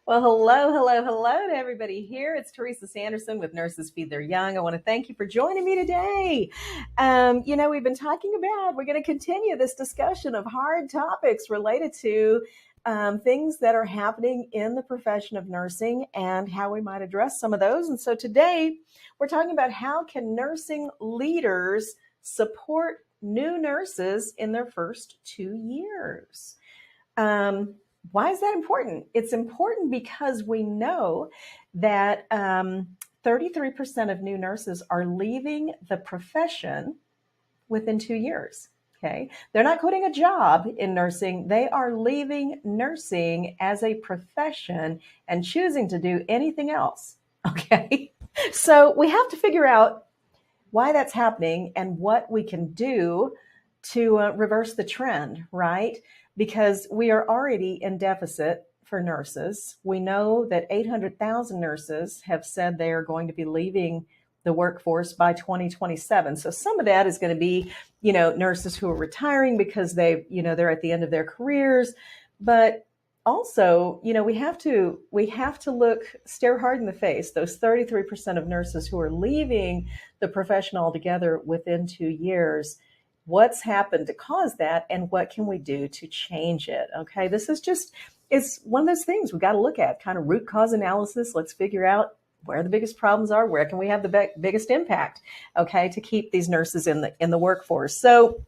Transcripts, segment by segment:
Well, hello to everybody here. It's Teresa Sanderson with Nurses Feed Their Young. I want to thank you for joining me today. We've been talking about, we're going to continue this discussion of hard topics related to things that are happening in the profession of nursing and how we might address some of those. And so today we're talking about how can nursing leaders support new nurses in their first 2 years. Why is that important? It's important because we know that 33% of new nurses are leaving the profession within 2 years. Okay. They're not quitting a job in nursing. They are leaving nursing as a profession and choosing to do anything else. Okay. So we have to figure out why that's happening and what we can do to reverse the trend, right? Because we are already in deficit for nurses. We know that 800,000 nurses have said they are going to be leaving the workforce by 2027. So some of that is going to be, nurses who are retiring because they're at the end of their careers. But also, we have to stare hard in the face those 33% of nurses who are leaving the profession altogether within 2 years. What's happened to cause that, and what can we do to change it? Okay, it's one of those things we got to look at, kind of root cause analysis. Let's figure out where the biggest problems are, where can we have the biggest impact, okay, to keep these nurses in the workforce. So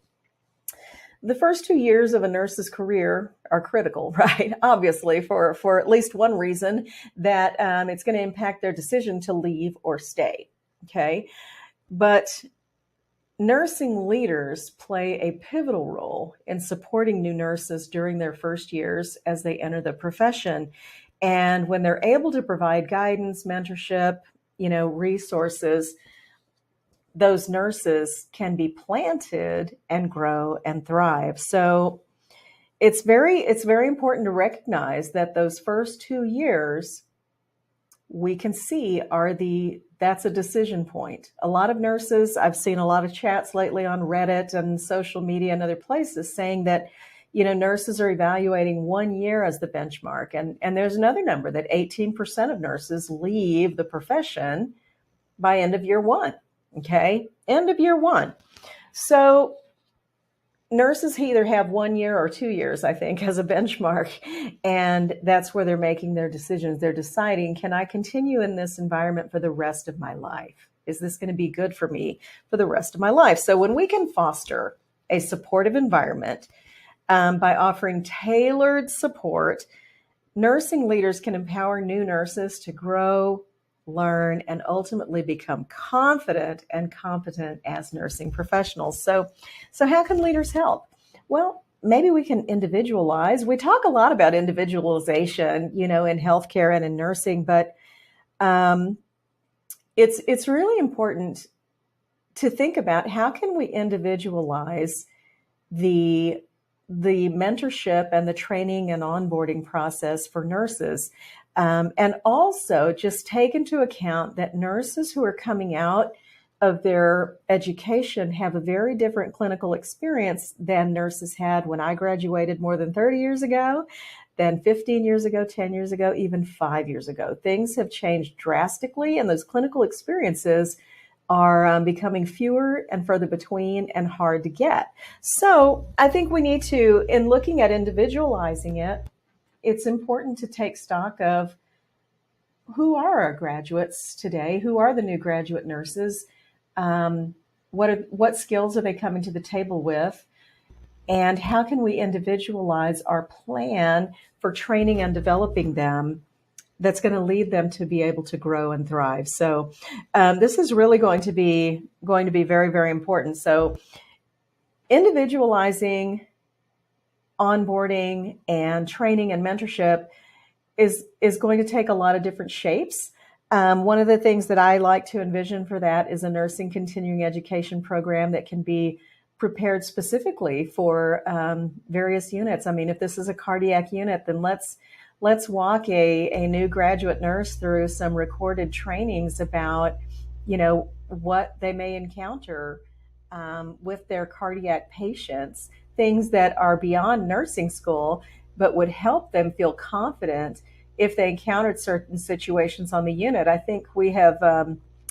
the first 2 years of a nurse's career are critical, right? Obviously, for at least one reason, that it's going to impact their decision to leave or stay, okay? But nursing leaders play a pivotal role in supporting new nurses during their first years as they enter the profession. And when they're able to provide guidance, mentorship, resources, those nurses can be planted and grow and thrive. So it's very important to recognize that those first 2 years we can see that's a decision point. A lot of nurses, I've seen a lot of chats lately on Reddit and social media and other places saying that, nurses are evaluating 1 year as the benchmark. And there's another number that 18% of nurses leave the profession by end of year one. Okay. End of year one. So nurses either have 1 year or 2 years, I think, as a benchmark. And that's where they're making their decisions. They're deciding, can I continue in this environment for the rest of my life? Is this going to be good for me for the rest of my life? So when we can foster a supportive environment by offering tailored support, nursing leaders can empower new nurses to grow, learn, and ultimately become confident and competent as nursing professionals. So how can leaders help? Well, maybe we can individualize. We talk a lot about individualization, in healthcare and in nursing, but it's really important to think about how can we individualize the mentorship and the training and onboarding process for nurses. And also just take into account that nurses who are coming out of their education have a very different clinical experience than nurses had when I graduated more than 30 years ago, than 15 years ago, 10 years ago, even 5 years ago. Things have changed drastically, and those clinical experiences are becoming fewer and further between and hard to get. So I think we need to, in looking at individualizing it, it's important to take stock of who are our graduates today, who are the new graduate nurses, what skills are they coming to the table with, and how can we individualize our plan for training and developing them that's going to lead them to be able to grow and thrive. So this is really going to be very, very important. So individualizing, onboarding, and training and mentorship is going to take a lot of different shapes. One of the things that I like to envision for that is a nursing continuing education program that can be prepared specifically for various units. I mean, if this is a cardiac unit, then let's walk a new graduate nurse through some recorded trainings about, what they may encounter with their cardiac patients, things that are beyond nursing school, but would help them feel confident if they encountered certain situations on the unit. I think we have,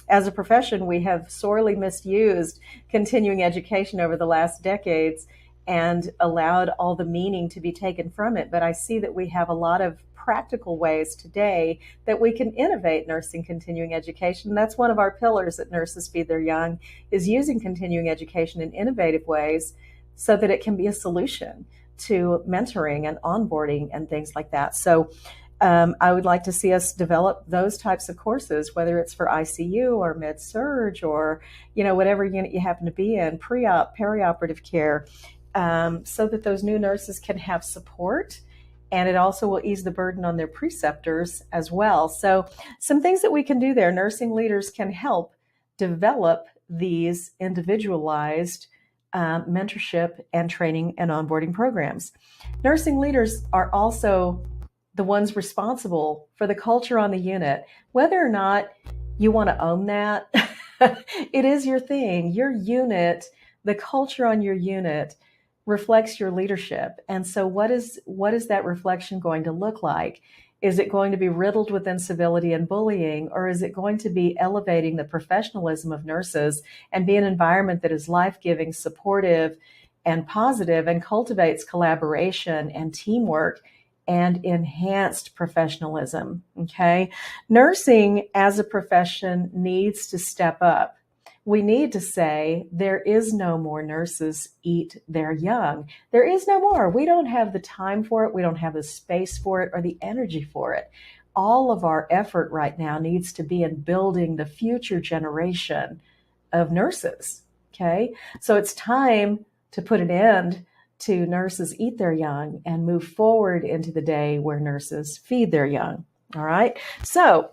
as a profession, we have sorely misused continuing education over the last decades and allowed all the meaning to be taken from it. But I see that we have a lot of practical ways today that we can innovate nursing continuing education. And that's one of our pillars at Nurses Feed Their Young, is using continuing education in innovative ways so that it can be a solution to mentoring and onboarding and things like that. So I would like to see us develop those types of courses, whether it's for ICU or med-surg or, whatever unit you happen to be in, pre-op, perioperative care, so that those new nurses can have support. And it also will ease the burden on their preceptors as well. So some things that we can do there, nursing leaders can help develop these individualized mentorship and training and onboarding programs. Nursing leaders are also the ones responsible for the culture on the unit. Whether or not you want to own that, it is your thing. Your unit, the culture on your unit reflects your leadership. And so what is that reflection going to look like? Is it going to be riddled with incivility and bullying, or is it going to be elevating the professionalism of nurses and be an environment that is life-giving, supportive, and positive, and cultivates collaboration and teamwork and enhanced professionalism? Okay. Nursing as a profession needs to step up. We need to say, there is no more nurses eat their young. There is no more. We don't have the time for it. We don't have the space for it or the energy for it. All of our effort right now needs to be in building the future generation of nurses. Okay. So it's time to put an end to nurses eat their young and move forward into the day where nurses feed their young. All right. So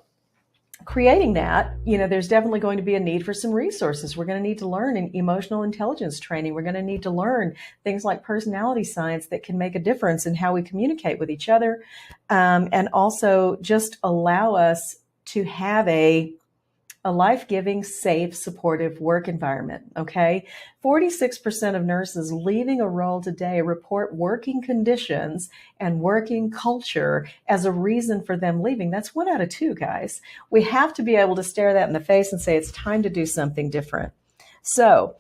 creating that, there's definitely going to be a need for some resources. We're going to need to learn emotional intelligence training. We're going to need to learn things like personality science that can make a difference in how we communicate with each other, and also just allow us to have a life-giving, safe, supportive work environment, okay? 46% of nurses leaving a role today report working conditions and working culture as a reason for them leaving. That's 1 out of 2, guys. We have to be able to stare that in the face and say it's time to do something different. So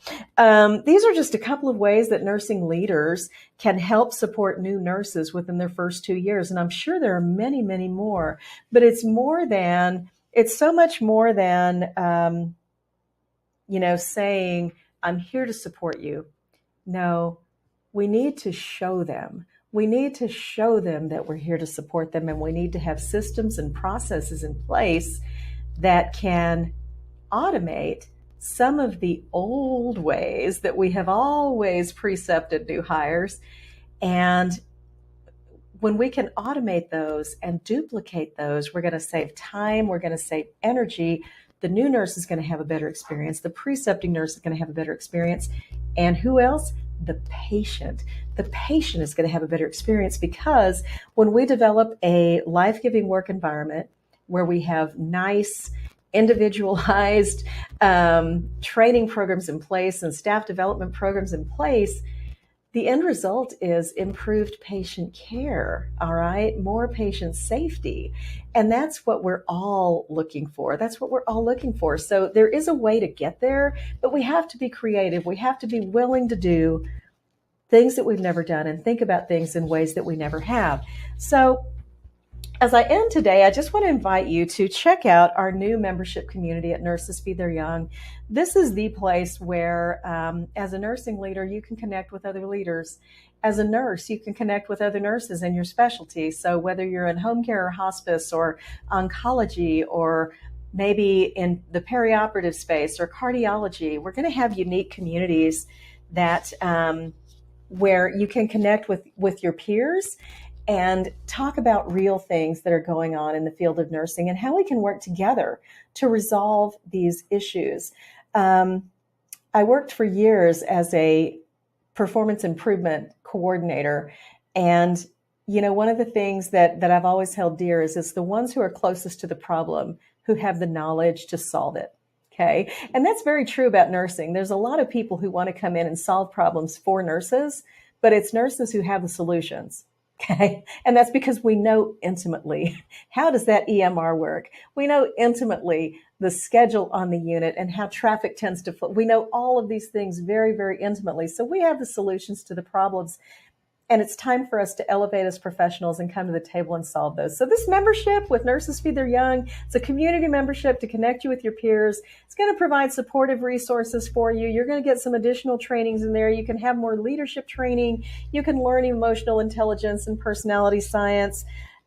these are just a couple of ways that nursing leaders can help support new nurses within their first 2 years. And I'm sure there are many, many more, but it's so much more than, saying, I'm here to support you. No, we need to show them. We need to show them that we're here to support them, and we need to have systems and processes in place that can automate some of the old ways that we have always precepted new hires. And when we can automate those and duplicate those, we're going to save time, we're going to save energy. The new nurse is going to have a better experience. The precepting nurse is going to have a better experience. And who else? The patient. The patient is going to have a better experience, because when we develop a life-giving work environment where we have nice, individualized training programs in place and staff development programs in place, the end result is improved patient care, all right? More patient safety. And that's what we're all looking for. So there is a way to get there, but we have to be creative. We have to be willing to do things that we've never done and think about things in ways that we never have. So as I end today, I just want to invite you to check out our new membership community at Nurses Feed Their Young. This is the place where, as a nursing leader, you can connect with other leaders. As a nurse, you can connect with other nurses in your specialty. So whether you're in home care or hospice or oncology, or maybe in the perioperative space or cardiology, we're going to have unique communities that where you can connect with your peers and talk about real things that are going on in the field of nursing and how we can work together to resolve these issues. I worked for years as a performance improvement coordinator. And, one of the things that I've always held dear is it's the ones who are closest to the problem who have the knowledge to solve it. Okay. And that's very true about nursing. There's a lot of people who want to come in and solve problems for nurses, but it's nurses who have the solutions. Okay. And that's because we know intimately how does that EMR work? We know intimately the schedule on the unit and how traffic tends to flow. We know all of these things very, very intimately. So we have the solutions to the problems. And it's time for us to elevate as professionals and come to the table and solve those. So this membership with Nurses Feed Their Young, it's a community membership to connect you with your peers. It's going to provide supportive resources for you. You're going to get some additional trainings in there. You can have more leadership training. You can learn emotional intelligence and personality science.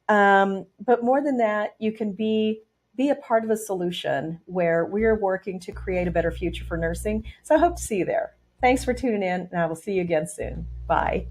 But more than that, you can be a part of a solution where we are working to create a better future for nursing. So I hope to see you there. Thanks for tuning in, and I will see you again soon. Bye.